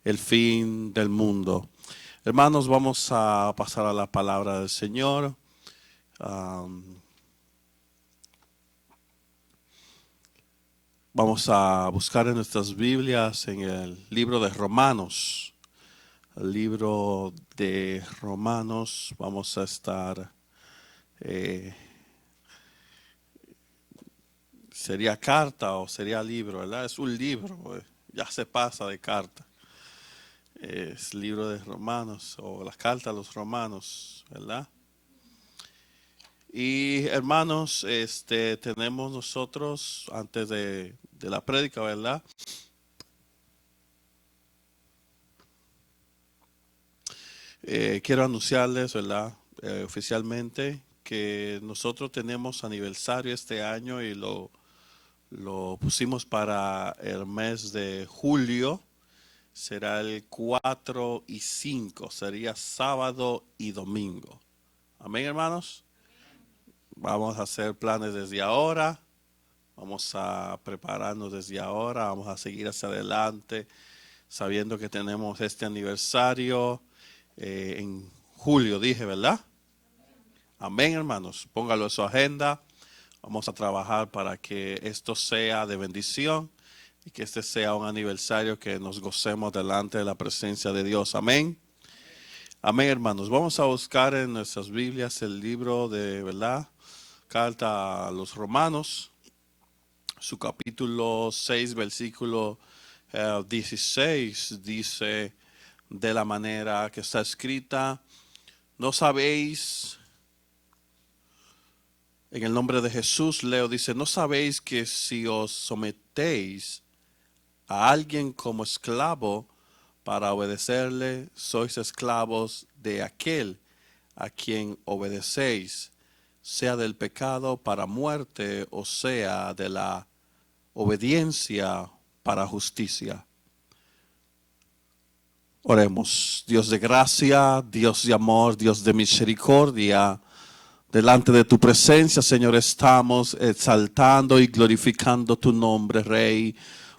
el fin del mundo. Hermanos, vamos a pasar a la palabra del Señor. Vamos a buscar en nuestras Biblias en el libro de Romanos. El libro de Romanos, vamos a estar, sería carta o sería libro, ¿verdad? Es un libro, ya se pasa de carta. Es libro de Romanos o las cartas a los romanos, ¿verdad? Y hermanos, tenemos nosotros, antes de la prédica, ¿verdad? Quiero anunciarles, ¿verdad? Oficialmente que nosotros tenemos aniversario este año y lo pusimos para el mes de julio. Será el 4 y 5, sería sábado y domingo. Amén, hermanos. Vamos a hacer planes desde ahora. Vamos a prepararnos desde ahora. Vamos a seguir hacia adelante, sabiendo que tenemos este aniversario en julio, dije, ¿verdad? Amén, hermanos. Póngalo en su agenda. Vamos a trabajar para que esto sea de bendición y que este sea un aniversario que nos gocemos delante de la presencia de Dios. Amén. Amén, hermanos. Vamos a buscar en nuestras Biblias el libro de, ¿verdad? Carta a los Romanos, su capítulo 6, versículo 16, dice de la manera que está escrita: ¿no sabéis? En el nombre de Jesús leo, dice: ¿no sabéis que si os sometéis a alguien como esclavo para obedecerle, sois esclavos de aquel a quien obedecéis, sea del pecado para muerte o sea de la obediencia para justicia? Oremos. Dios de gracia, Dios de amor, Dios de misericordia, delante de tu presencia, Señor, estamos exaltando y glorificando tu nombre, Rey,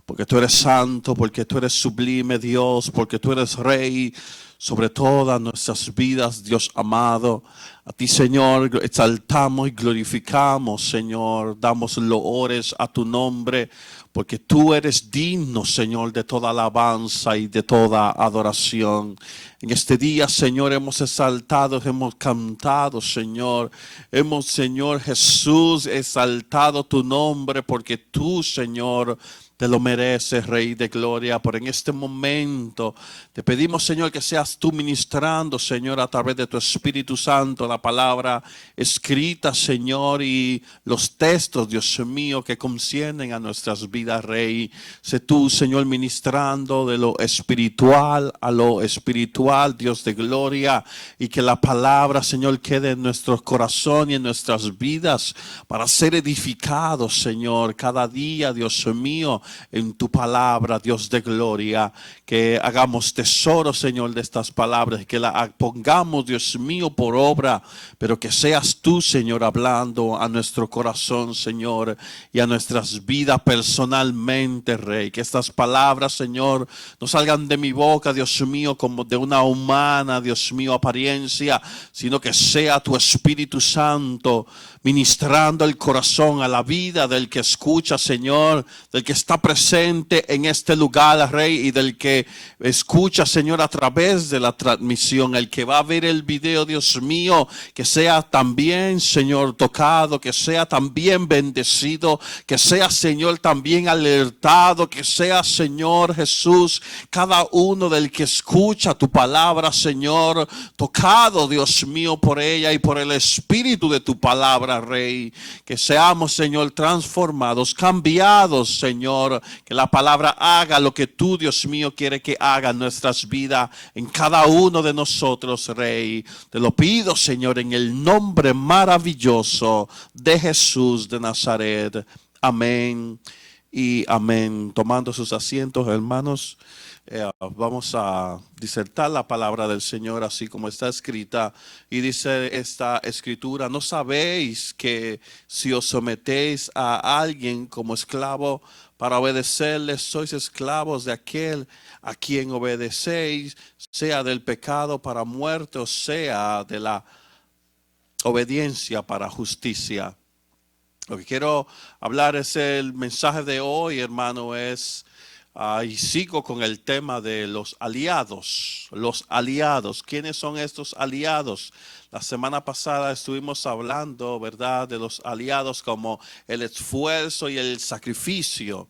porque tú eres santo, porque tú eres sublime, Dios, porque tú eres Rey sobre todas nuestras vidas, Dios amado. A ti, Señor, exaltamos y glorificamos, Señor, damos loores a tu nombre, porque tú eres digno, Señor, de toda alabanza y de toda adoración. En este día, Señor, hemos exaltado, hemos cantado, Señor. Hemos, Señor Jesús, exaltado tu nombre, porque tú, Señor, te lo mereces, Rey de Gloria. Por en este momento te pedimos, Señor, que seas tú ministrando, Señor, a través de tu Espíritu Santo, la palabra escrita, Señor, y los textos, Dios mío, que conciernen a nuestras vidas, Rey. Sé tú, Señor, ministrando de lo espiritual a lo espiritual, Dios de gloria, y que la palabra, Señor, quede en nuestro corazón y en nuestras vidas para ser edificados, Señor, cada día, Dios mío, en tu palabra, Dios de gloria. Que hagamos tesoro, Señor, de estas palabras, que la pongamos, Dios mío, por obra, pero que seas tú, Señor, hablando a nuestro corazón, Señor, y a nuestras vidas personalmente, Rey. Que estas palabras, Señor, no salgan de mi boca, Dios mío, como de una humana, Dios mío, apariencia, sino que sea tu Espíritu Santo ministrando el corazón a la vida del que escucha, Señor, del que está presente en este lugar, Rey, y del que escucha, Señor, a través de la transmisión, el que va a ver el video, Dios mío, que sea también, Señor, tocado, que sea también bendecido, que sea, Señor, también alertado, que sea, Señor Jesús, cada uno del que escucha tu palabra, Señor, tocado, Dios mío, por ella y por el espíritu de tu palabra, Rey. Que seamos, Señor, transformados, cambiados, Señor, que la palabra haga lo que tú, Dios mío, quiere que haga en nuestras vidas, en cada uno de nosotros, Rey. Te lo pido, Señor, en el nombre maravilloso de Jesús de Nazaret. Amén y amén. Tomando sus asientos, hermanos, Vamos a disertar la palabra del Señor así como está escrita. Y dice esta escritura: ¿no sabéis que si os sometéis a alguien como esclavo para obedecerle, sois esclavos de aquel a quien obedecéis, sea del pecado para muerte o sea de la obediencia para justicia? Lo que quiero hablar es el mensaje de hoy, hermano, y sigo con el tema de los aliados. Los aliados, ¿quiénes son estos aliados? La semana pasada estuvimos hablando, ¿verdad?, de los aliados como el esfuerzo y el sacrificio.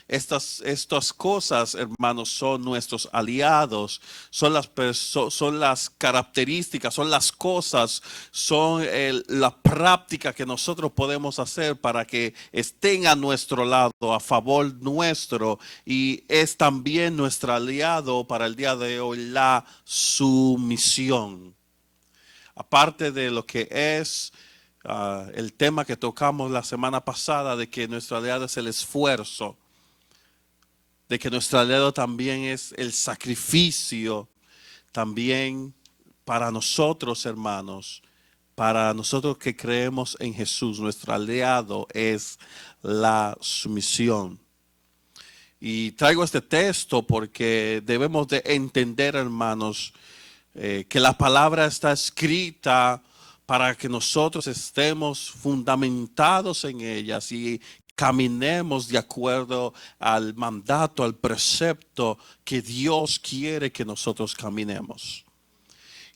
Estas cosas, hermanos, son nuestros aliados, son las características, son las cosas, son la práctica que nosotros podemos hacer para que estén a nuestro lado, a favor nuestro, y es también nuestro aliado para el día de hoy, la sumisión. Aparte de lo que es el tema que tocamos la semana pasada, de que nuestro aliado es el esfuerzo, de que nuestro aliado también es el sacrificio, también para nosotros, hermanos, para nosotros que creemos en Jesús, nuestro aliado es la sumisión. Y traigo este texto porque debemos de entender, hermanos, que la palabra está escrita para que nosotros estemos fundamentados en ellas y caminemos de acuerdo al mandato, al precepto que Dios quiere que nosotros caminemos.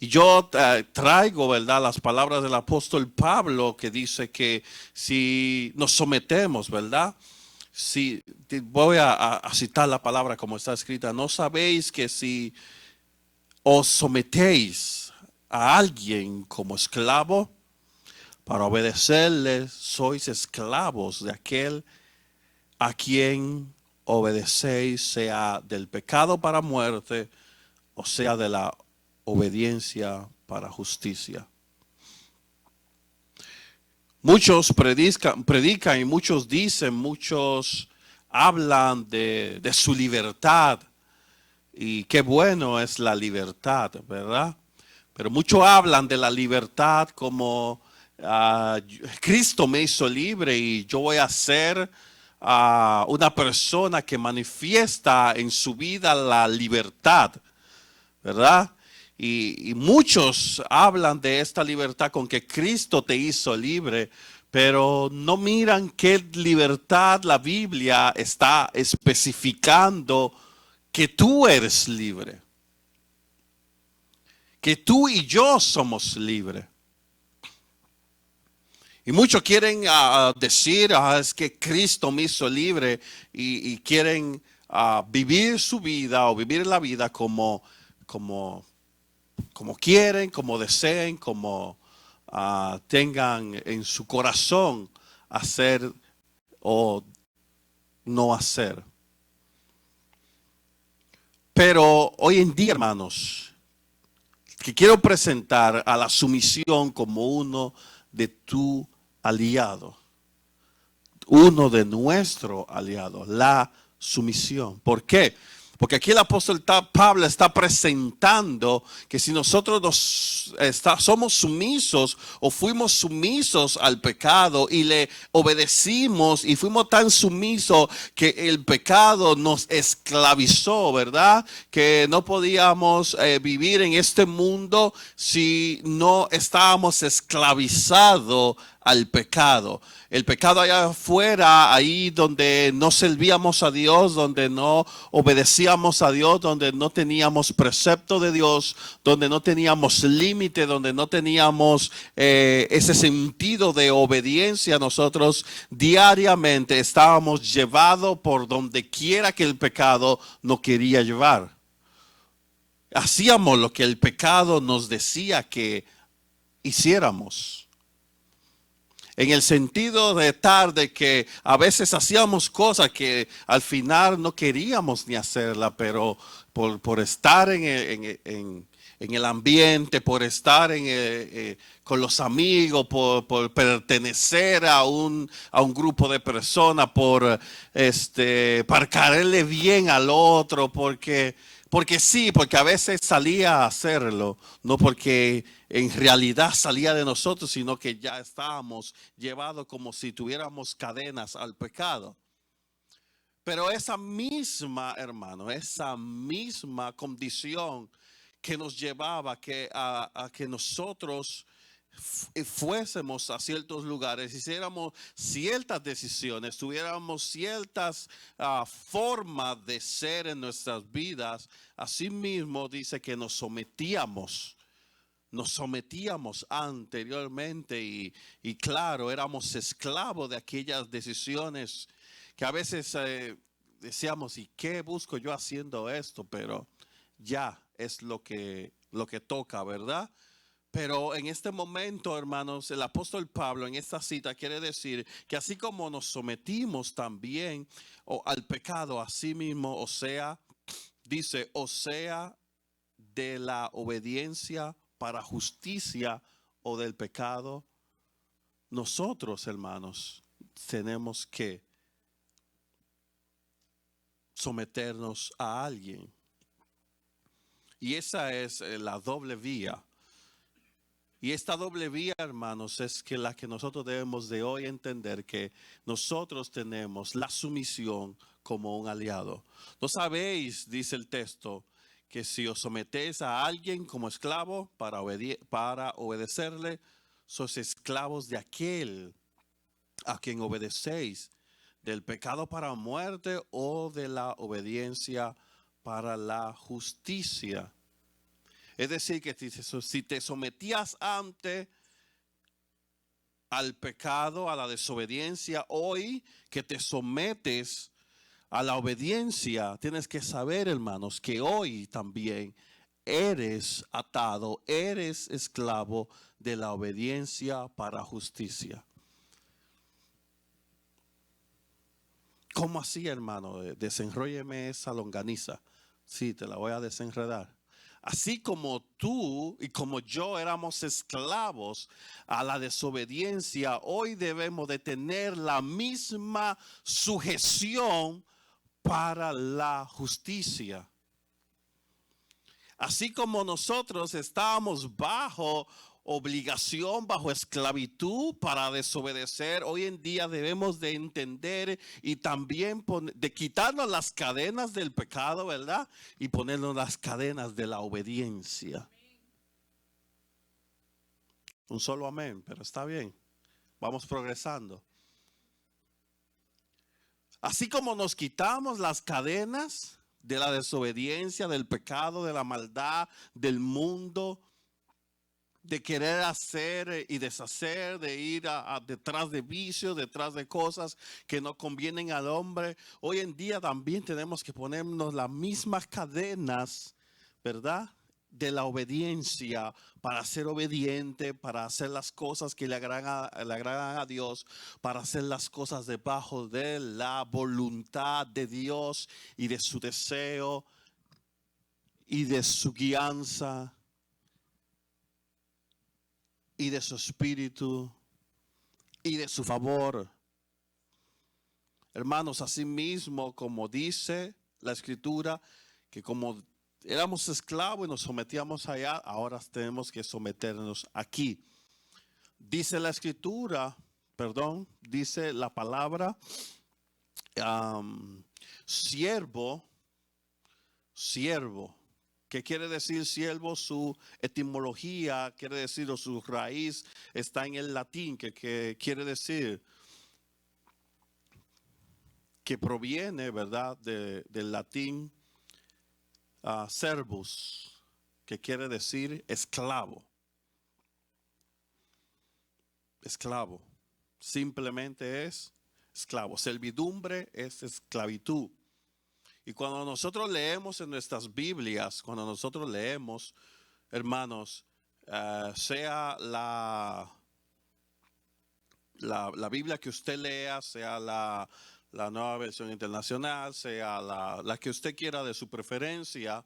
Y yo traigo, ¿verdad?, las palabras del apóstol Pablo, que dice que si nos sometemos, ¿verdad? Si, voy a citar la palabra como está escrita: ¿no sabéis que si os sometéis a alguien como esclavo para obedecerle, sois esclavos de aquel a quien obedecéis, sea del pecado para muerte o sea de la obediencia para justicia? Muchos predican y muchos dicen, muchos hablan de su libertad, y qué bueno es la libertad, ¿verdad? Pero muchos hablan de la libertad como Cristo me hizo libre y yo voy a ser una persona que manifiesta en su vida la libertad, ¿verdad? Y muchos hablan de esta libertad con que Cristo te hizo libre, pero no miran qué libertad la Biblia está especificando que tú eres libre, que tú y yo somos libres. Y muchos quieren decir, es que Cristo me hizo libre, y quieren vivir su vida o vivir la vida como quieren, como deseen, como tengan en su corazón hacer o no hacer. Pero hoy en día, hermanos, que quiero presentar a la sumisión como uno de tu aliado, uno de nuestro aliado, la sumisión. ¿Por qué? Porque aquí el apóstol Pablo está presentando que si nosotros somos sumisos o fuimos sumisos al pecado y le obedecimos y fuimos tan sumisos que el pecado nos esclavizó, ¿verdad? Que no podíamos vivir en este mundo si no estábamos esclavizados al pecado. El pecado allá afuera, ahí donde no servíamos a Dios, donde no obedecíamos a Dios, donde no teníamos precepto de Dios, donde no teníamos límite, donde no teníamos ese sentido de obediencia, nosotros diariamente estábamos llevados por donde quiera que el pecado nos quería llevar. Hacíamos lo que el pecado nos decía que hiciéramos. en el sentido de tarde que a veces hacíamos cosas que al final no queríamos ni hacerla, pero por estar en el ambiente, por estar con los amigos, por pertenecer a un grupo de personas, para caerle bien al otro, porque sí, porque a veces salía a hacerlo, no porque en realidad salía de nosotros, sino que ya estábamos llevados como si tuviéramos cadenas al pecado. Pero esa misma, hermano, esa misma condición que nos llevaba a que nosotros fuésemos a ciertos lugares, hiciéramos ciertas decisiones, tuviéramos ciertas formas de ser en nuestras vidas, asimismo dice que nos sometíamos anteriormente y claro, éramos esclavos de aquellas decisiones que a veces decíamos, ¿y qué busco yo haciendo esto? Pero ya es lo que toca, ¿verdad? Pero en este momento, hermanos, el apóstol Pablo en esta cita quiere decir que así como nos sometimos también al pecado, así mismo, o sea, dice, o sea, de la obediencia para justicia o del pecado, nosotros, hermanos, tenemos que someternos a alguien. Y esa es la doble vía. Y esta doble vía, hermanos, es que la que nosotros debemos de hoy entender que nosotros tenemos la sumisión como un aliado. ¿No sabéis, dice el texto, que si os sometéis a alguien como esclavo para obedecerle, sois esclavos de aquel a quien obedecéis, del pecado para muerte o de la obediencia para la justicia? Es decir, que si te sometías antes al pecado, a la desobediencia, hoy que te sometes a la obediencia, tienes que saber, hermanos, que hoy también eres atado, eres esclavo de la obediencia para justicia. ¿Cómo así, hermano? Desenrólleme esa longaniza. Sí, te la voy a desenredar. Así como tú y como yo éramos esclavos a la desobediencia, hoy debemos de tener la misma sujeción para la justicia. Así como nosotros estábamos bajo obligación, bajo esclavitud para desobedecer, hoy en día debemos de entender y también de quitarnos las cadenas del pecado, ¿verdad? Y ponernos las cadenas de la obediencia. Un solo amén, pero está bien. Vamos progresando. Así como nos quitamos las cadenas de la desobediencia, del pecado, de la maldad, del mundo, de querer hacer y deshacer, de ir detrás de vicios, detrás de cosas que no convienen al hombre. Hoy en día también tenemos que ponernos las mismas cadenas, ¿verdad? De la obediencia, para ser obediente, para hacer las cosas que le agradan a Dios, para hacer las cosas debajo de la voluntad de Dios y de su deseo y de su guianza y de su espíritu y de su favor. Hermanos, así mismo como dice la escritura, que como éramos esclavos y nos sometíamos allá, ahora tenemos que someternos aquí. Dice la escritura, dice la palabra, siervo. ¿Qué quiere decir siervo? Su etimología quiere decir, o su raíz está en el latín, que quiere decir, que proviene, ¿verdad?, del latín servus, que quiere decir esclavo. Esclavo. Simplemente es esclavo. Servidumbre es esclavitud. Y cuando nosotros leemos en nuestras Biblias, cuando nosotros leemos, hermanos, sea la Biblia que usted lea, sea la nueva versión internacional, sea la que usted quiera de su preferencia,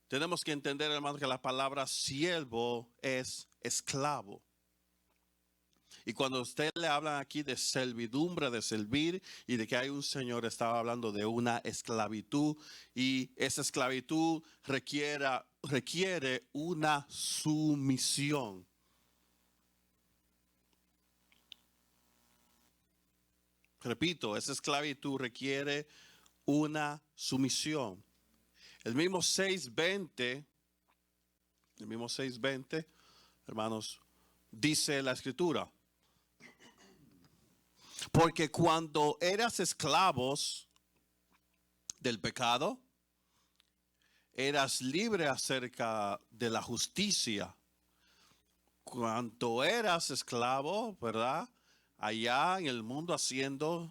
tenemos que entender, hermano, que la palabra siervo es esclavo. Y cuando usted le hablan aquí de servidumbre, de servir y de que hay un Señor, estaba hablando de una esclavitud, y esa esclavitud requiere una sumisión. Repito, esa esclavitud requiere una sumisión. El mismo 6:20, hermanos, dice la Escritura: porque cuando eras esclavos del pecado, eras libre acerca de la justicia. Cuando eras esclavo, ¿verdad? Allá en el mundo haciendo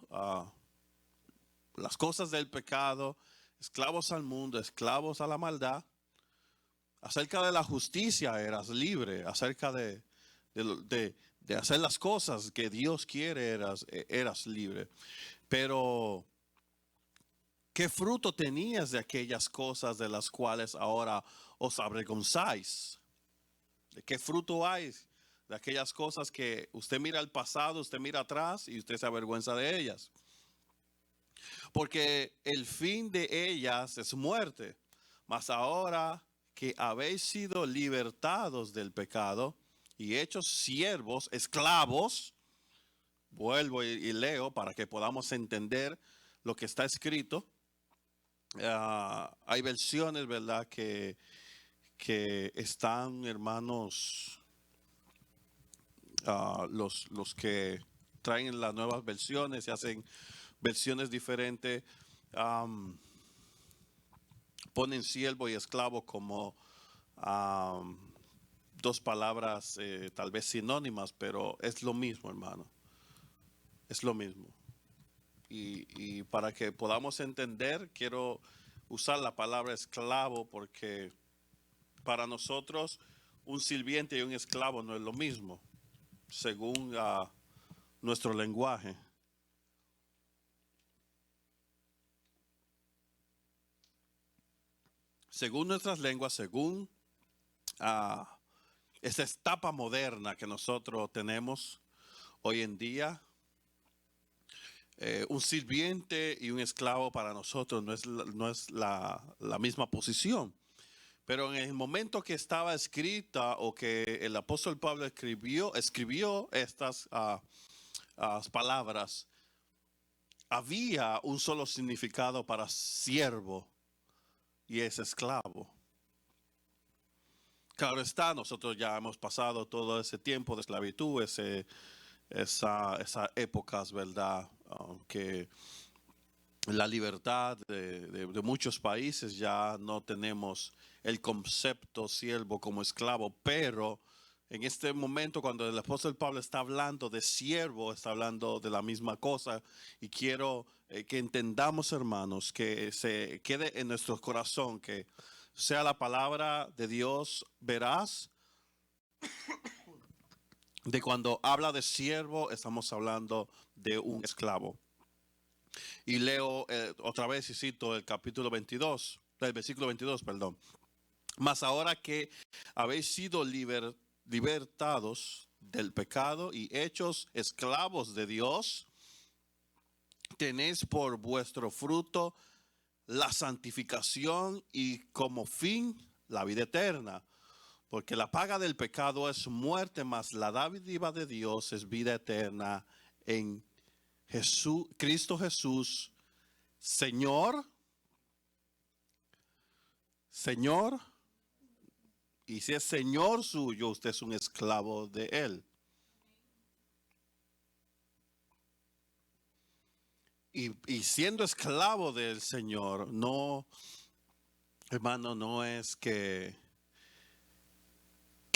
las cosas del pecado, esclavos al mundo, esclavos a la maldad. Acerca de la justicia eras libre, acerca de hacer las cosas que Dios quiere eras libre. Pero, ¿qué fruto tenías de aquellas cosas de las cuales ahora os avergonzáis? ¿De qué fruto hay de aquellas cosas que usted mira al pasado, usted mira atrás y usted se avergüenza de ellas? Porque el fin de ellas es muerte. Mas ahora que habéis sido libertados del pecado y hechos siervos, esclavos, vuelvo y leo para que podamos entender lo que está escrito. Hay versiones, ¿verdad?, que están, hermanos, los que traen las nuevas versiones y hacen versiones diferentes, ponen siervo y esclavo como dos palabras tal vez sinónimas, pero es lo mismo, hermano. Es lo mismo. Y para que podamos entender, quiero usar la palabra esclavo, porque para nosotros un sirviente y un esclavo no es lo mismo, según nuestro lenguaje. Según nuestras lenguas, según esta etapa moderna que nosotros tenemos hoy en día, un sirviente y un esclavo para nosotros no es la misma posición. Pero en el momento que estaba escrita, o que el apóstol Pablo escribió estas palabras, había un solo significado para siervo, y es esclavo. Claro está, nosotros ya hemos pasado todo ese tiempo de esclavitud, esas épocas, ¿verdad? Que la libertad de muchos países ya no tenemos el concepto siervo como esclavo, pero en este momento, cuando el apóstol Pablo está hablando de siervo, está hablando de la misma cosa, y quiero que entendamos, hermanos, que se quede en nuestro corazón, que sea la palabra de Dios veraz, de cuando habla de siervo, estamos hablando de un esclavo. Y leo otra vez y cito el capítulo 22, el versículo 22, perdón. Mas ahora que habéis sido libertados del pecado y hechos esclavos de Dios, tenéis por vuestro fruto la santificación y como fin la vida eterna. Porque la paga del pecado es muerte, mas la dádiva de Dios es vida eterna en Cristo Jesús, Señor. Y si es Señor suyo, usted es un esclavo de Él. Y siendo esclavo del Señor, no, hermano, no es que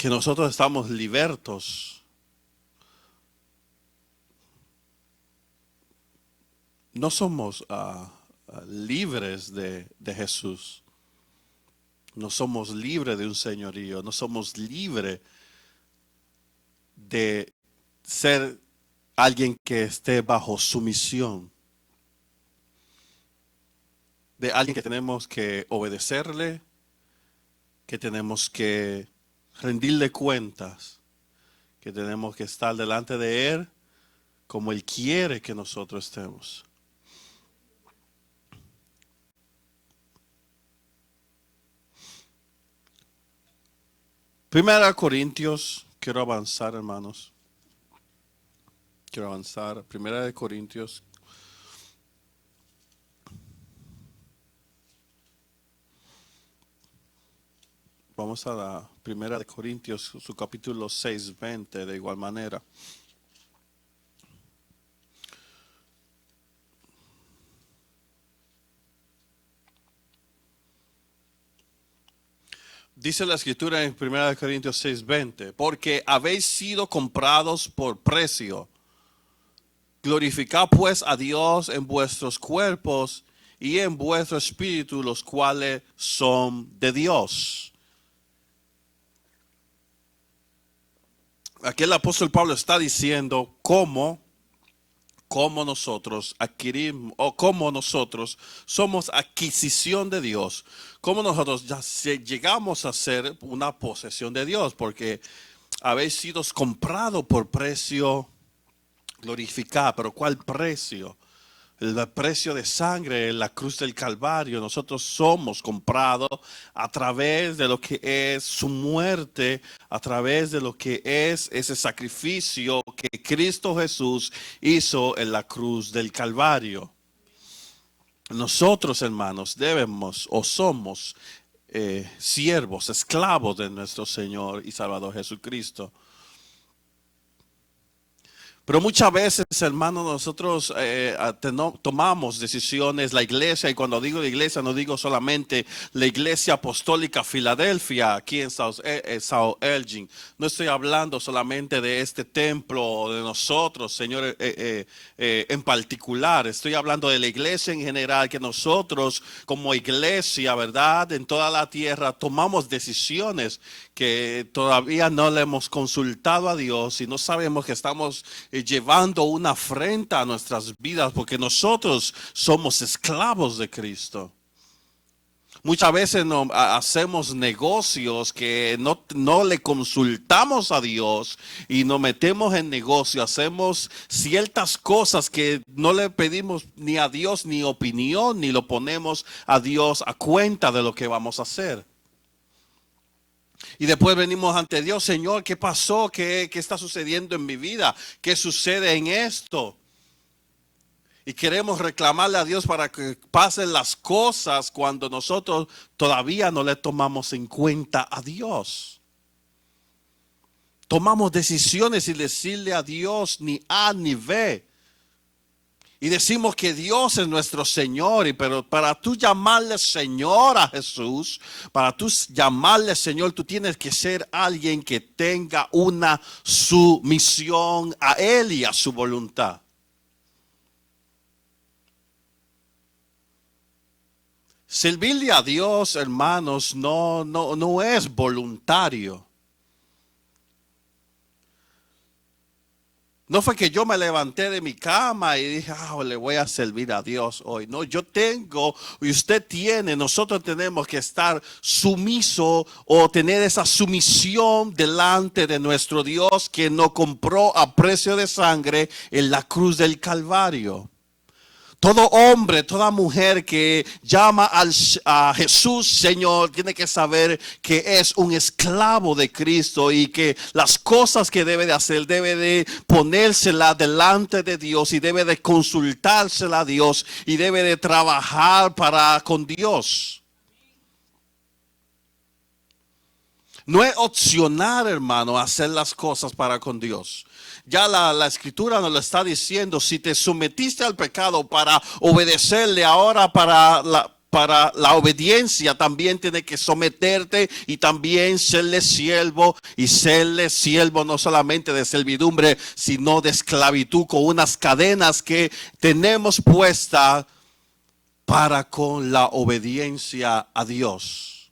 nosotros estamos libertos. No somos libres de Jesús. No somos libres de un señorío. No somos libres de ser alguien que esté bajo sumisión, de alguien que tenemos que obedecerle, que tenemos que rendirle cuentas, que tenemos que estar delante de Él como Él quiere que nosotros estemos. Primera Corintios, quiero avanzar, hermanos. Quiero avanzar. Primera de Corintios. Vamos a la Primera de Corintios, su capítulo 6, 20, de igual manera. Dice la escritura en 1 Corintios 6:20, porque habéis sido comprados por precio. Glorificad pues a Dios en vuestros cuerpos y en vuestro espíritu, los cuales son de Dios. Aquí el apóstol Pablo está diciendo cómo nosotros adquirimos o cómo nosotros somos adquisición de Dios, cómo nosotros ya llegamos a ser una posesión de Dios, porque habéis sido comprados por precio glorificado. Pero ¿cuál precio? El precio de sangre en la cruz del Calvario. Nosotros somos comprados a través de lo que es su muerte, a través de lo que es ese sacrificio que Cristo Jesús hizo en la cruz del Calvario. Nosotros, hermanos, debemos o somos siervos, esclavos de nuestro Señor y Salvador Jesucristo. Pero muchas veces, hermanos, nosotros tomamos decisiones, la iglesia, y cuando digo la iglesia, no digo solamente la iglesia apostólica Filadelfia, aquí en South Elgin. No estoy hablando solamente de este templo, de nosotros, Señor, en particular. Estoy hablando de la iglesia en general, que nosotros como iglesia, ¿verdad? En toda la tierra tomamos decisiones que todavía no le hemos consultado a Dios y no sabemos que estamos llevando una afrenta a nuestras vidas, porque nosotros somos esclavos de Cristo. Muchas veces hacemos negocios que no le consultamos a Dios y nos metemos en negocio. Hacemos ciertas cosas que no le pedimos ni a Dios ni opinión, ni lo ponemos a Dios a cuenta de lo que vamos a hacer. Y después venimos ante Dios: Señor, ¿qué pasó? ¿Qué está sucediendo en mi vida? ¿Qué sucede en esto? Y queremos reclamarle a Dios para que pasen las cosas cuando nosotros todavía no le tomamos en cuenta a Dios. Tomamos decisiones sin decirle a Dios ni A ni B. Y decimos que Dios es nuestro Señor, pero para tú llamarle Señor a Jesús, para tú llamarle Señor, tú tienes que ser alguien que tenga una sumisión a Él y a su voluntad. Servirle a Dios, hermanos, no es voluntario. No fue que yo me levanté de mi cama y dije, le voy a servir a Dios hoy. No, yo tengo y usted tiene, nosotros tenemos que estar sumiso o tener esa sumisión delante de nuestro Dios, que nos compró a precio de sangre en la cruz del Calvario. Todo hombre, toda mujer que llama a Jesús Señor tiene que saber que es un esclavo de Cristo y que las cosas que debe de hacer, debe de ponérsela delante de Dios y debe de consultársela a Dios y debe de trabajar con Dios. No es opcional, hermano, hacer las cosas para con Dios. Ya la escritura nos lo está diciendo: si te sometiste al pecado para obedecerle, ahora para la obediencia también tienes que someterte y también serle siervo, y serle siervo no solamente de servidumbre, sino de esclavitud, con unas cadenas que tenemos puestas para con la obediencia a Dios.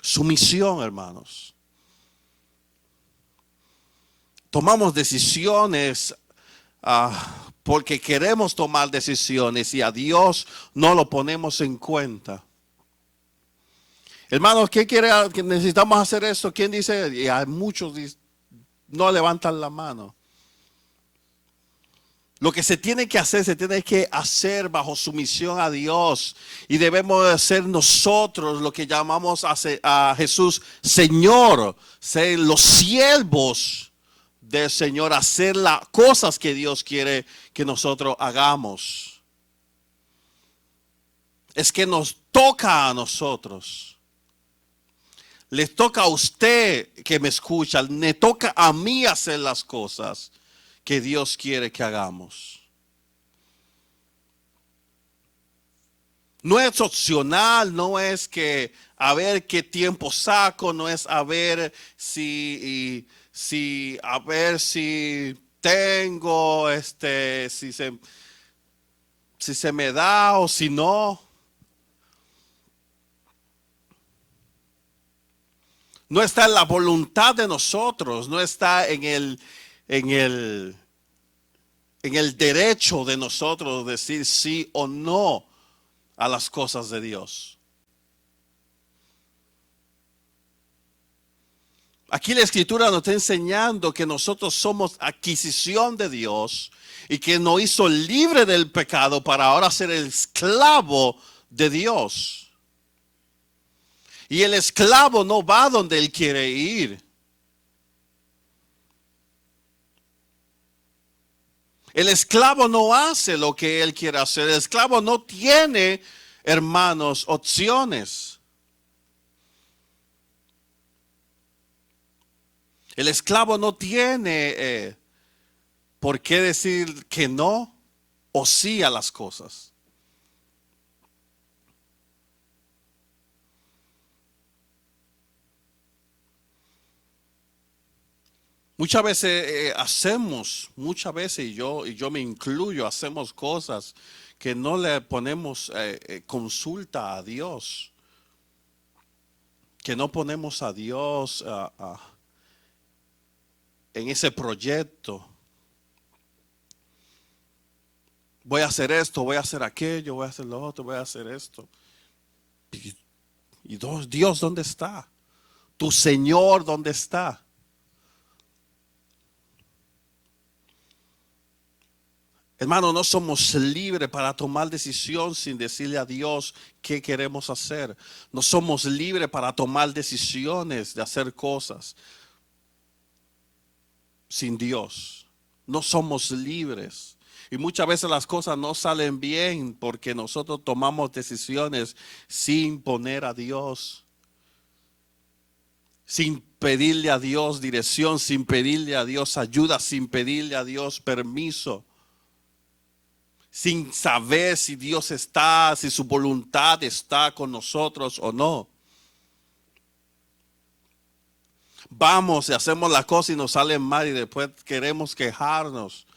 Sumisión, hermanos. tomamos decisiones porque queremos tomar decisiones y a Dios no lo ponemos en cuenta. Hermanos, ¿quién quiere que necesitamos hacer esto? ¿Quién dice? Y hay muchos no levantan la mano. Lo que se tiene que hacer bajo sumisión a Dios. Y debemos hacer nosotros lo que llamamos a Jesús Señor. Ser los siervos del Señor. Hacer las cosas que Dios quiere que nosotros hagamos. Es que nos toca a nosotros. Les toca a usted que me escucha. Me toca a mí hacer las cosas que Dios quiere que hagamos. No es opcional, no es que a ver qué tiempo saco, no es a ver si tengo, si se me da o si no. No está en la voluntad de nosotros, no está en el derecho de nosotros decir sí o no a las cosas de Dios. Aquí la Escritura nos está enseñando que nosotros somos adquisición de Dios y que nos hizo libre del pecado para ahora ser el esclavo de Dios. Y el esclavo no va donde él quiere ir. El esclavo no hace lo que él quiere hacer. El esclavo no tiene, hermanos, opciones. El esclavo no tiene por qué decir que no o sí a las cosas. Muchas veces y yo me incluyo, hacemos cosas que no le ponemos consulta a Dios, que no ponemos a Dios en ese proyecto. Voy a hacer esto, voy a hacer aquello, voy a hacer lo otro, voy a hacer esto. Y Dios, ¿dónde está? Tu Señor, ¿dónde está? Hermano, no somos libres para tomar decisión sin decirle a Dios qué queremos hacer. No somos libres para tomar decisiones de hacer cosas sin Dios. No somos libres. Y muchas veces las cosas no salen bien porque nosotros tomamos decisiones sin poner a Dios, sin pedirle a Dios dirección, sin pedirle a Dios ayuda, sin pedirle a Dios permiso. Sin saber si Dios está, si su voluntad está con nosotros o no. Vamos y hacemos la cosa y nos sale mal y después queremos quejarnos.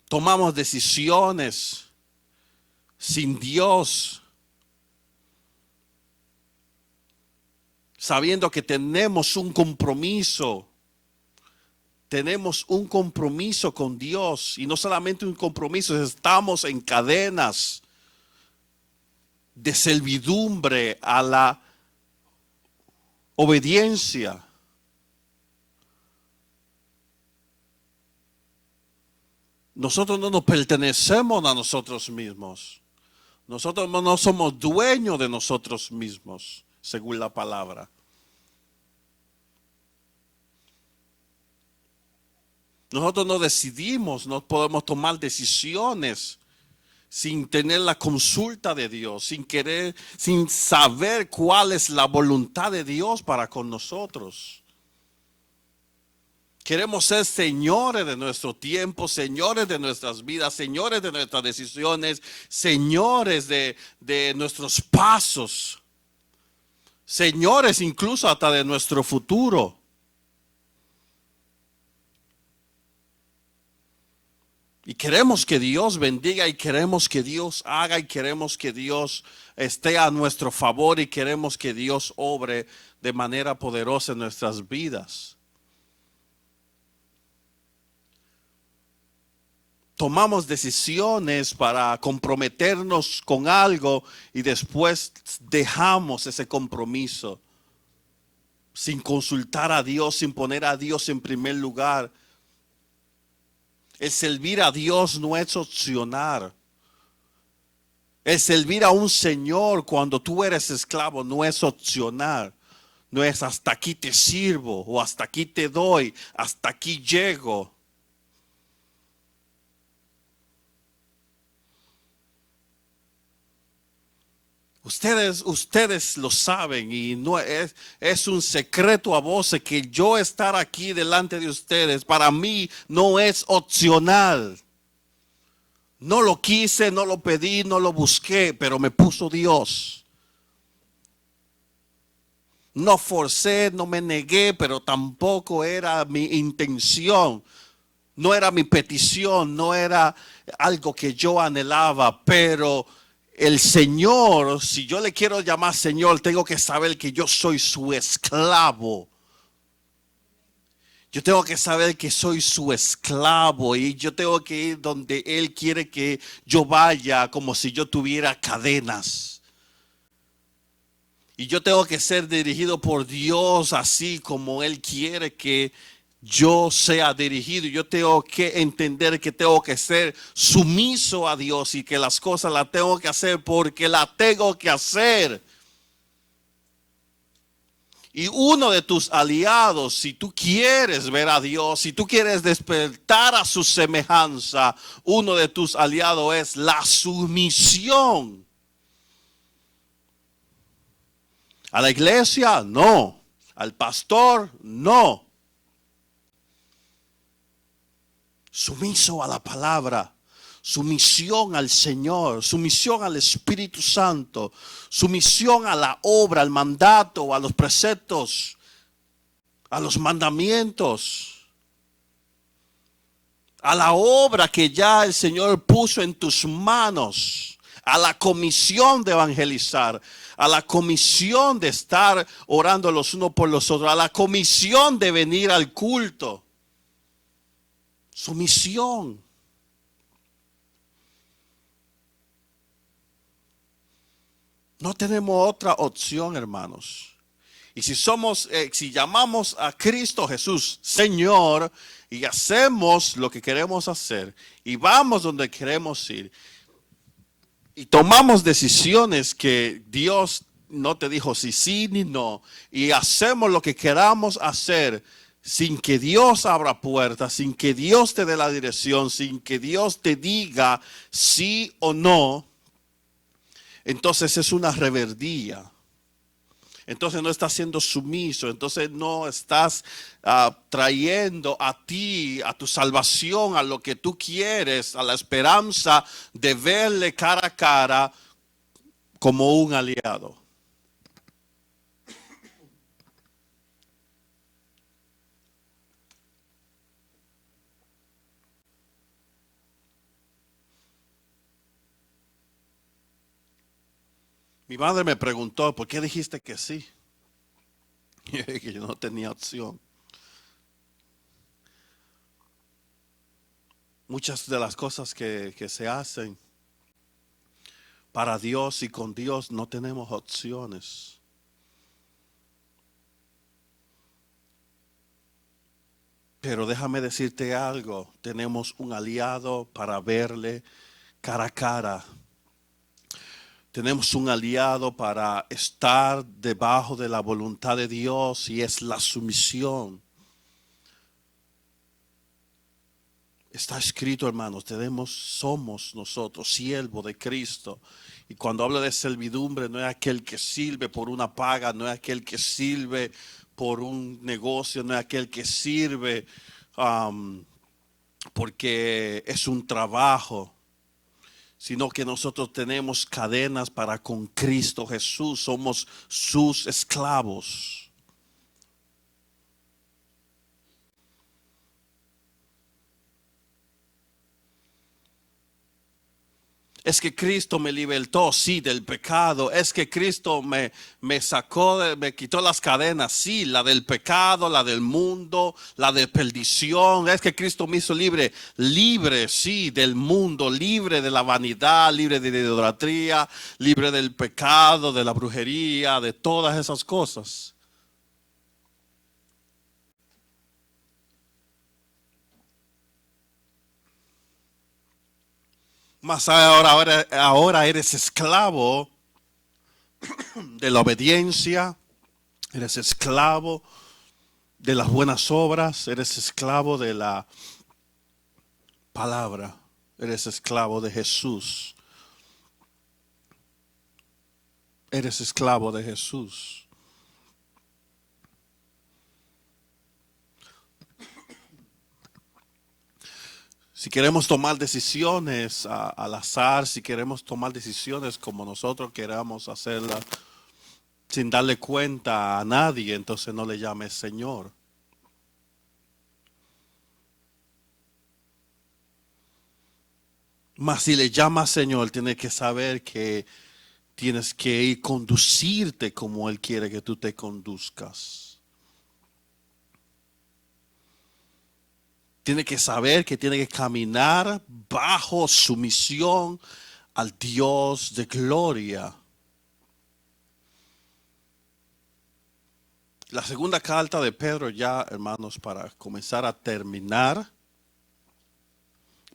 Tomamos decisiones sin Dios, sabiendo que tenemos un compromiso. Tenemos un compromiso con Dios y no solamente un compromiso, estamos en cadenas de servidumbre a la obediencia. Nosotros no nos pertenecemos a nosotros mismos. Nosotros no somos dueños de nosotros mismos, según la palabra. Nosotros no decidimos, no podemos tomar decisiones sin tener la consulta de Dios, sin saber cuál es la voluntad de Dios para con nosotros. Queremos ser señores de nuestro tiempo, señores de nuestras vidas, señores de nuestras decisiones, señores de nuestros pasos, señores incluso hasta de nuestro futuro. Y queremos que Dios bendiga y queremos que Dios haga y queremos que Dios esté a nuestro favor y queremos que Dios obre de manera poderosa en nuestras vidas. Tomamos decisiones para comprometernos con algo y después dejamos ese compromiso sin consultar a Dios, sin poner a Dios en primer lugar. El servir a Dios no es opcional. El servir a un Señor cuando tú eres esclavo no es opcional. No es hasta aquí te sirvo o hasta aquí te doy, hasta aquí llego. Ustedes lo saben y no es un secreto a voces que yo estar aquí delante de ustedes para mí no es opcional. No lo quise, no lo pedí, no lo busqué, pero me puso Dios. No forcé, no me negué, pero tampoco era mi intención. No era mi petición, no era algo que yo anhelaba, pero el Señor, si yo le quiero llamar Señor, tengo que saber que yo soy su esclavo. Yo tengo que saber que soy su esclavo y yo tengo que ir donde Él quiere que yo vaya como si yo tuviera cadenas. Y yo tengo que ser dirigido por Dios así como Él quiere que yo sea dirigido. Yo tengo que entender que tengo que ser sumiso a Dios y que las cosas las tengo que hacer porque las tengo que hacer. Y uno de tus aliados, si tú quieres ver a Dios, si tú quieres despertar a su semejanza, uno de tus aliados es la sumisión. A la iglesia, no. Al pastor, no. Sumiso a la palabra, sumisión al Señor, sumisión al Espíritu Santo, sumisión a la obra, al mandato, a los preceptos, a los mandamientos, a la obra que ya el Señor puso en tus manos, a la comisión de evangelizar, a la comisión de estar orando los unos por los otros, a la comisión de venir al culto. Sumisión. No tenemos otra opción, hermanos. Y si llamamos a Cristo Jesús Señor y hacemos lo que queremos hacer y vamos donde queremos ir y tomamos decisiones que Dios no te dijo si sí ni no y hacemos lo que queramos hacer sin que Dios abra puertas, sin que Dios te dé la dirección, sin que Dios te diga sí o no, entonces es una rebeldía. Entonces no estás siendo sumiso, entonces no estás trayendo a ti, a tu salvación, a lo que tú quieres, a la esperanza de verle cara a cara como un aliado. Mi madre me preguntó, ¿por qué dijiste que sí? Y yo dije que yo no tenía opción. Muchas de las cosas que se hacen para Dios y con Dios no tenemos opciones. Pero déjame decirte algo, tenemos un aliado para verle cara a cara. Tenemos un aliado para estar debajo de la voluntad de Dios y es la sumisión. Está escrito, hermanos, somos nosotros siervos de Cristo. Y cuando hablo de servidumbre, no es aquel que sirve por una paga, no es aquel que sirve por un negocio, no es aquel que sirve porque es un trabajo, sino que nosotros tenemos cadenas para con Cristo Jesús, somos sus esclavos. Es que Cristo me libertó, sí, del pecado. Es que Cristo me sacó, me quitó las cadenas, sí, la del pecado, la del mundo, la de perdición. Es que Cristo me hizo libre, libre, sí, del mundo, libre de la vanidad, libre de la idolatría, libre del pecado, de la brujería, de todas esas cosas. Mas ahora eres esclavo de la obediencia, eres esclavo de las buenas obras, eres esclavo de la palabra, eres esclavo de Jesús, eres esclavo de Jesús. Si queremos tomar decisiones al azar, si queremos tomar decisiones como nosotros queramos hacerlas, sin darle cuenta a nadie, entonces no le llames Señor. Mas si le llamas Señor, tienes que saber que tienes que ir conducirte como Él quiere que tú te conduzcas. Tiene que saber que tiene que caminar bajo sumisión al Dios de gloria. La segunda carta de Pedro ya, hermanos, para comenzar a terminar,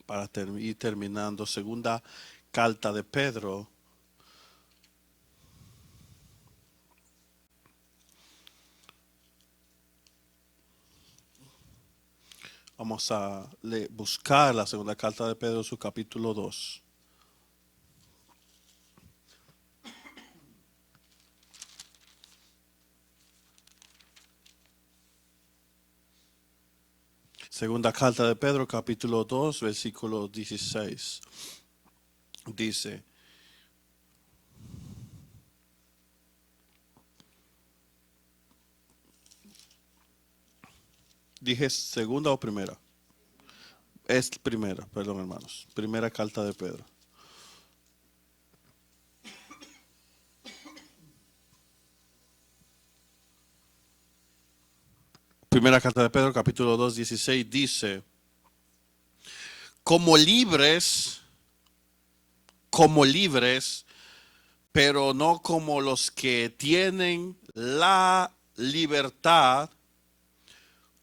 para ir terminando, segunda carta de Pedro. Vamos a buscar la segunda carta de Pedro, su capítulo 2. Segunda carta de Pedro, capítulo 2, versículo 16. Dice: ¿Dije segunda o primera? Es primera, perdón, hermanos. Primera carta de Pedro. Primera carta de Pedro, capítulo 2, 16, dice: como libres, pero no como los que tienen la libertad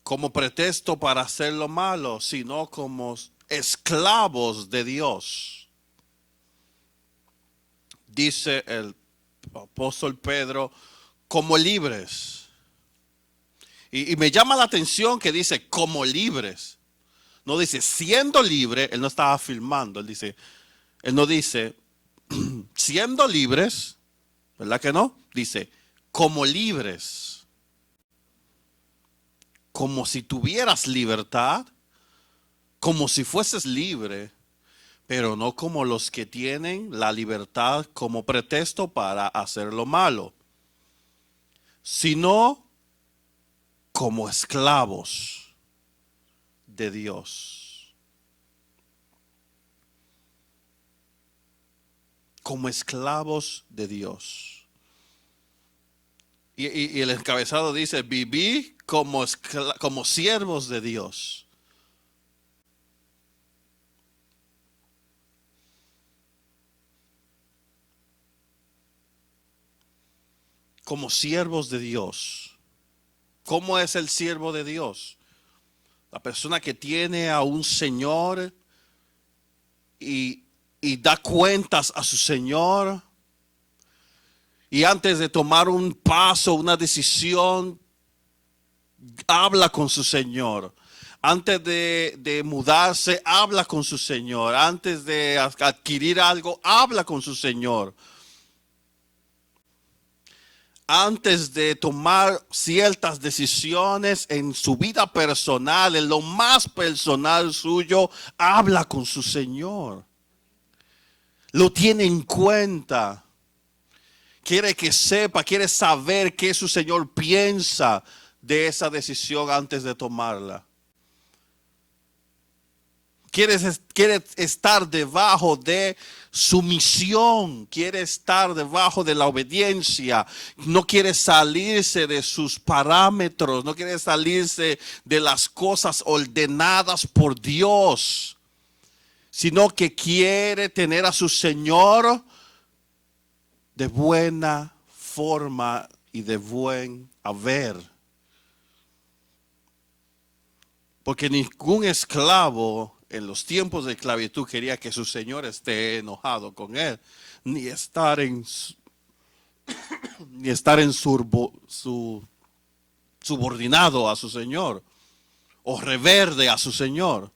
como pretexto para hacer lo malo, sino como esclavos de Dios. Dice el apóstol Pedro, como libres. Y me llama la atención que dice como libres. No dice siendo libre, él no estaba afirmando, él no dice siendo libres, ¿verdad que no? Dice como libres. Como si tuvieras libertad, como si fueses libre, pero no como los que tienen la libertad como pretexto para hacer lo malo, sino como esclavos de Dios. Como esclavos de Dios. Y el encabezado dice, viví como siervos de Dios. Como siervos de Dios. ¿Cómo es el siervo de Dios? La persona que tiene a un Señor y da cuentas a su Señor. Y antes de tomar un paso, una decisión, habla con su Señor. Antes de mudarse, habla con su Señor. Antes de adquirir algo, habla con su Señor. Antes de tomar ciertas decisiones en su vida personal, en lo más personal suyo, habla con su Señor. Lo tiene en cuenta. Quiere que sepa, quiere saber qué su Señor piensa de esa decisión antes de tomarla. Quiere estar debajo de sumisión, quiere estar debajo de la obediencia, no quiere salirse de sus parámetros, no quiere salirse de las cosas ordenadas por Dios, sino que quiere tener a su Señor de buena forma y de buen haber. Porque ningún esclavo en los tiempos de esclavitud quería que su señor esté enojado con él, ni estar en subordinado a su señor, o reverde a su señor,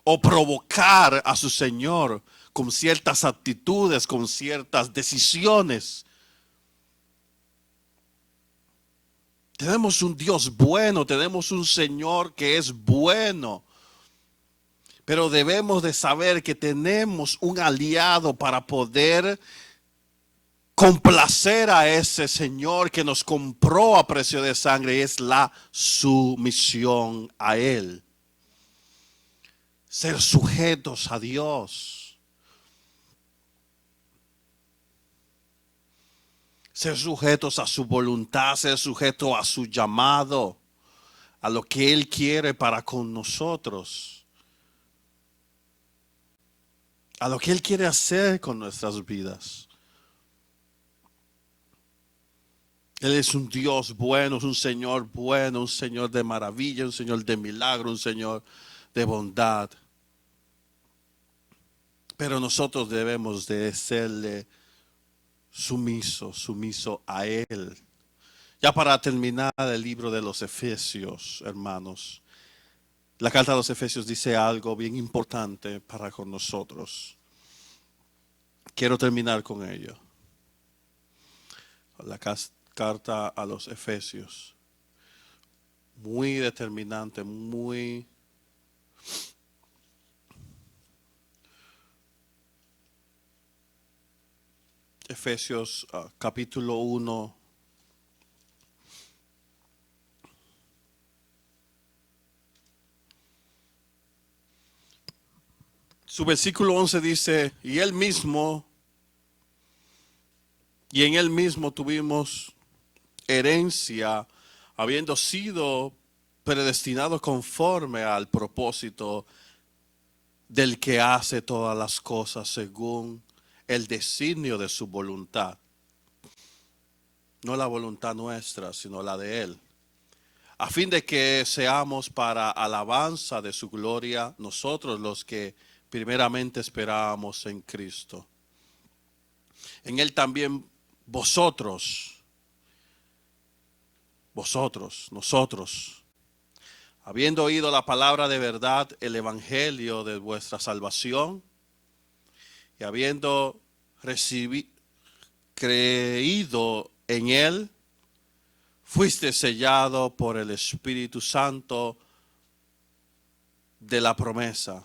o provocar a su señor con ciertas actitudes, con ciertas decisiones. Tenemos un Dios bueno, tenemos un Señor que es bueno. Pero debemos de saber que tenemos un aliado para poder complacer a ese Señor que nos compró a precio de sangre, y es la sumisión a Él. Ser sujetos a Dios. Ser sujetos a su voluntad, ser sujetos a su llamado, a lo que Él quiere para con nosotros, a lo que Él quiere hacer con nuestras vidas. Él es un Dios bueno, es un Señor bueno, un Señor de maravilla, un Señor de milagro, un Señor de bondad. Pero nosotros debemos de serle sumiso a Él. Ya para terminar el libro de los Efesios, hermanos, la carta de los Efesios dice algo bien importante para con nosotros. Quiero terminar con ello. La carta a los Efesios, muy determinante, muy Efesios capítulo 1. Su versículo 11 dice, y en él mismo tuvimos herencia, habiendo sido predestinados conforme al propósito del que hace todas las cosas según el designio de su voluntad. No la voluntad nuestra, sino la de Él. A fin de que seamos para alabanza de su gloria, nosotros los que primeramente esperábamos en Cristo. En Él también nosotros, habiendo oído la palabra de verdad, el evangelio de vuestra salvación, y habiendo creído en Él, fuiste sellado por el Espíritu Santo de la promesa,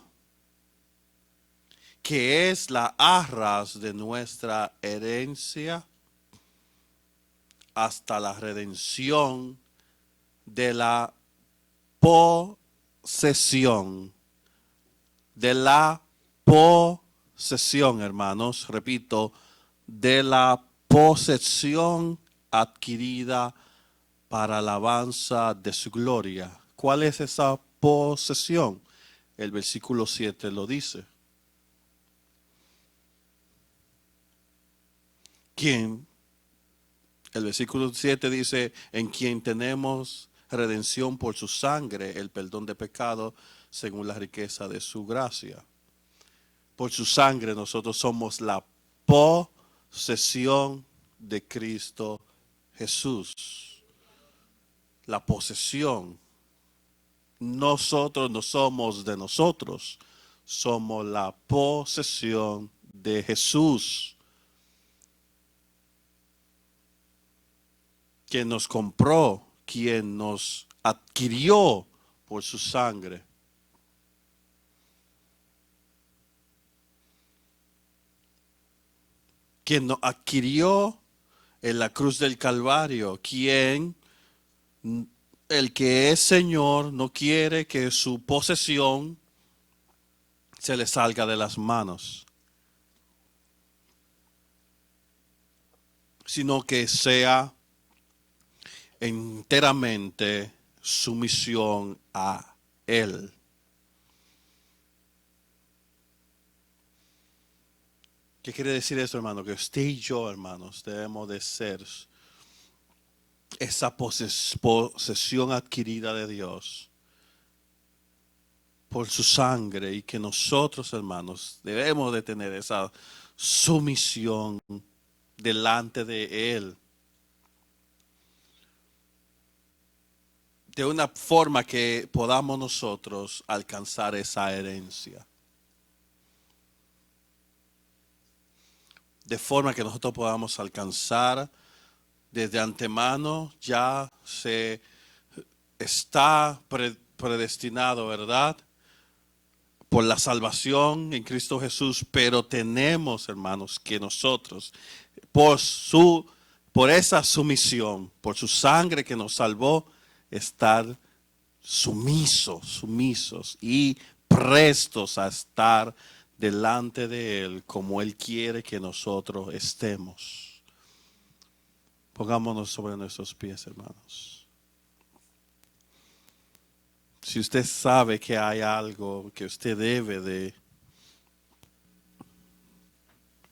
que es la arras de nuestra herencia hasta la redención de la posesión. De la posesión, hermanos, repito, de la posesión adquirida para alabanza de su gloria. ¿Cuál es esa posesión? El versículo 7 lo dice. ¿Quién? El versículo 7 dice, en quien tenemos redención por su sangre, el perdón de pecado, según la riqueza de su gracia. Por su sangre nosotros somos la posesión de Cristo Jesús. La posesión. Nosotros no somos de nosotros, somos la posesión de Jesús, quien nos compró, quien nos adquirió por su sangre. Quien nos adquirió en la cruz del Calvario, el que es Señor no quiere que su posesión se le salga de las manos, sino que sea enteramente sumisión a Él. ¿Qué quiere decir eso, hermano? Que usted y yo, hermanos, debemos de ser esa posesión adquirida de Dios por su sangre, y que nosotros, hermanos, debemos de tener esa sumisión delante de Él, de una forma que podamos nosotros alcanzar esa herencia. De forma que nosotros podamos alcanzar desde antemano, ya se está predestinado, ¿verdad?, por la salvación en Cristo Jesús, pero tenemos, hermanos, que nosotros, por esa sumisión, por su sangre que nos salvó, estar sumisos y prestos a estar delante de Él como Él quiere que nosotros estemos. Pongámonos sobre nuestros pies, hermanos. Si usted sabe que hay algo que usted debe de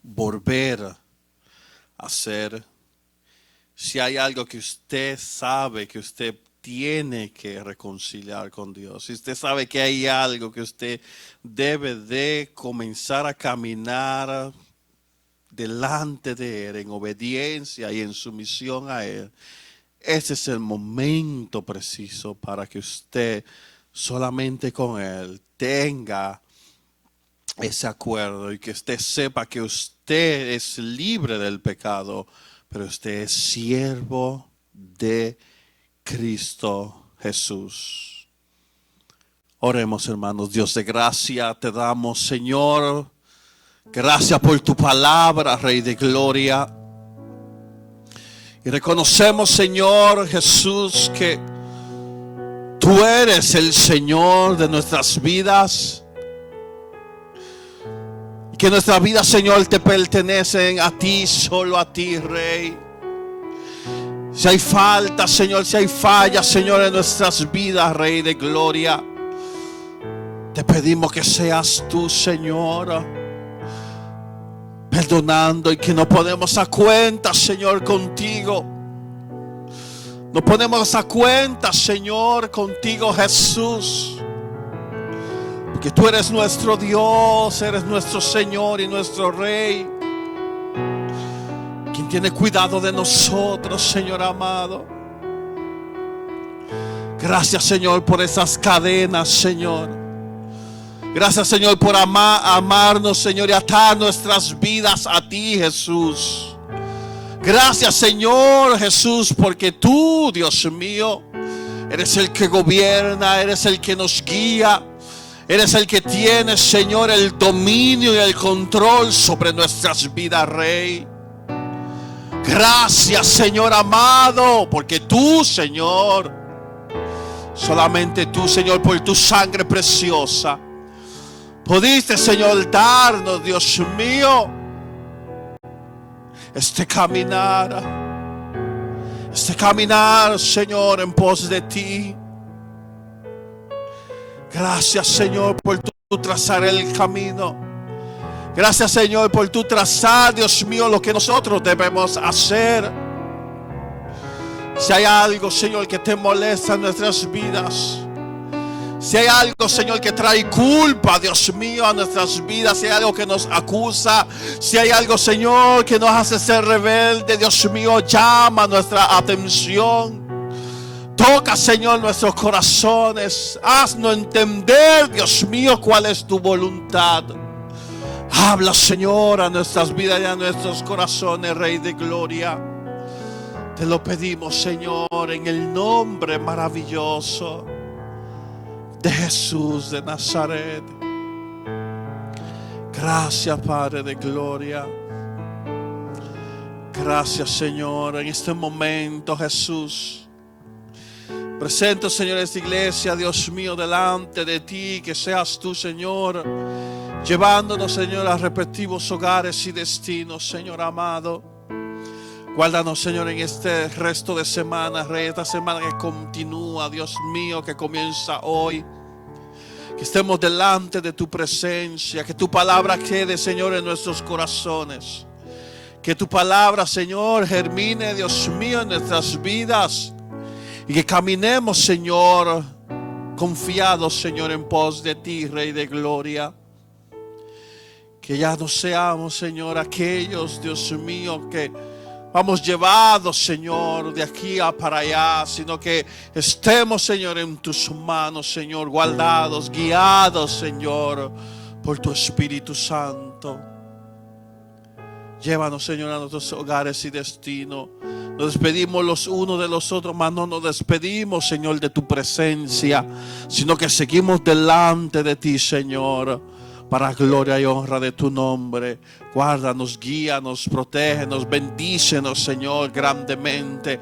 volver a hacer, si hay algo que usted sabe que usted tiene que reconciliar con Dios, si usted sabe que hay algo que usted debe de comenzar a caminar delante de Él en obediencia y en sumisión a Él, ese es el momento preciso para que usted solamente con Él tenga ese acuerdo, y que usted sepa que usted es libre del pecado, pero usted es siervo de Cristo Jesús. Oremos, hermanos. Dios de gracia, te damos, Señor, gracias por tu palabra, Rey de gloria. Y reconocemos, Señor Jesús, que tú eres el Señor de nuestras vidas, y que nuestras vidas, Señor, te pertenecen a ti, solo a ti, Rey. Si hay falta, Señor, si hay fallas, Señor, en nuestras vidas, Rey de gloria, te pedimos que seas tú, Señor, perdonando, y que nos ponemos a cuenta, Señor, contigo. Nos ponemos a cuenta, Señor, contigo, Jesús, porque tú eres nuestro Dios, eres nuestro Señor y nuestro Rey, quien tiene cuidado de nosotros, Señor amado. Gracias, Señor, por esas cadenas, Señor. Gracias, Señor, por amarnos, Señor, y atar nuestras vidas a ti, Jesús. Gracias, Señor Jesús, porque tú, Dios mío, eres el que gobierna, eres el que nos guía, eres el que tiene, Señor, el dominio y el control sobre nuestras vidas, Rey. Gracias, Señor amado, porque tú, Señor, solamente tú, Señor, por tu sangre preciosa, pudiste, Señor, darnos, Dios mío, este caminar, Señor, en pos de ti. Gracias, Señor, por tu trazar el camino. Gracias, Señor, por tu trazar, Dios mío, lo que nosotros debemos hacer. Si hay algo, Señor, que te molesta en nuestras vidas, si hay algo, Señor, que trae culpa, Dios mío, a nuestras vidas, si hay algo que nos acusa, si hay algo, Señor, que nos hace ser rebelde, Dios mío, llama nuestra atención. Toca, Señor, nuestros corazones. Haznos entender, Dios mío, cuál es tu voluntad. Habla, Señor, a nuestras vidas y a nuestros corazones, Rey de gloria. Te lo pedimos, Señor, en el nombre maravilloso de Jesús de Nazaret. Gracias, Padre de gloria. Gracias, Señor. En este momento, Jesús, presento, Señor, esta iglesia, Dios mío, delante de ti. Que seas tú, Señor, llevándonos, Señor, a respectivos hogares y destinos, Señor amado. Guárdanos, Señor, en este resto de semana, Rey, esta semana que continúa, Dios mío, que comienza hoy. Que estemos delante de tu presencia, que tu palabra quede, Señor, en nuestros corazones. Que tu palabra, Señor, germine, Dios mío, en nuestras vidas. Y que caminemos, Señor, confiados, Señor, en pos de ti, Rey de gloria. Que ya no seamos, Señor, aquellos, Dios mío, que vamos llevados, Señor, de aquí a para allá, sino que estemos, Señor, en tus manos, Señor, guardados, guiados, Señor, por tu Espíritu Santo. Llévanos, Señor, a nuestros hogares y destino. Nos despedimos los unos de los otros, mas no nos despedimos, Señor, de tu presencia, sino que seguimos delante de ti, Señor, para gloria y honra de tu nombre. Guárdanos, guíanos, protégenos, bendícenos, Señor, grandemente.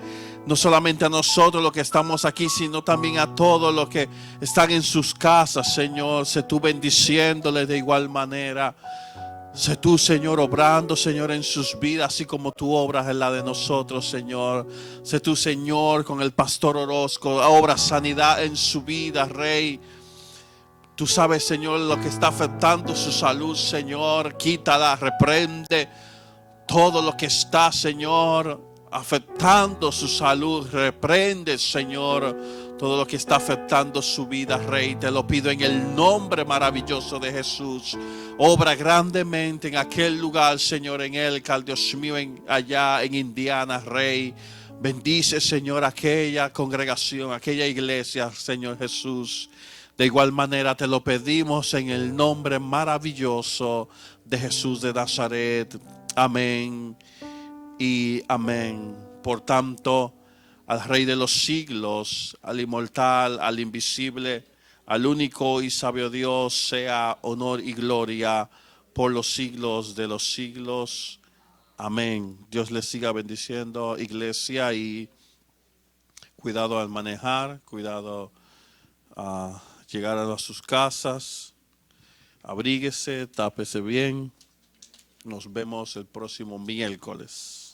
No solamente a nosotros los que estamos aquí, sino también a todos los que están en sus casas, Señor. Sé tú bendiciéndoles de igual manera. Sé tú, Señor, obrando, Señor, en sus vidas, así como tú obras en la de nosotros, Señor. Sé tú, Señor, con el pastor Orozco, obra sanidad en su vida, Rey. Tú sabes, Señor, lo que está afectando su salud, Señor. Quítala, reprende todo lo que está, Señor, afectando su salud. Reprende, Señor, todo lo que está afectando su vida, Rey. Te lo pido en el nombre maravilloso de Jesús. Obra grandemente en aquel lugar, Señor, en Elkhart, Dios mío, allá en Indiana, Rey. Bendice, Señor, aquella congregación, aquella iglesia, Señor Jesús. De igual manera te lo pedimos en el nombre maravilloso de Jesús de Nazaret. Amén y amén. Por tanto, al Rey de los siglos, al inmortal, al invisible, al único y sabio Dios, sea honor y gloria por los siglos de los siglos. Amén. Dios les siga bendiciendo, iglesia, y cuidado al manejar, cuidado a llegar a sus casas. Abríguese, tápese bien. Nos vemos el próximo miércoles.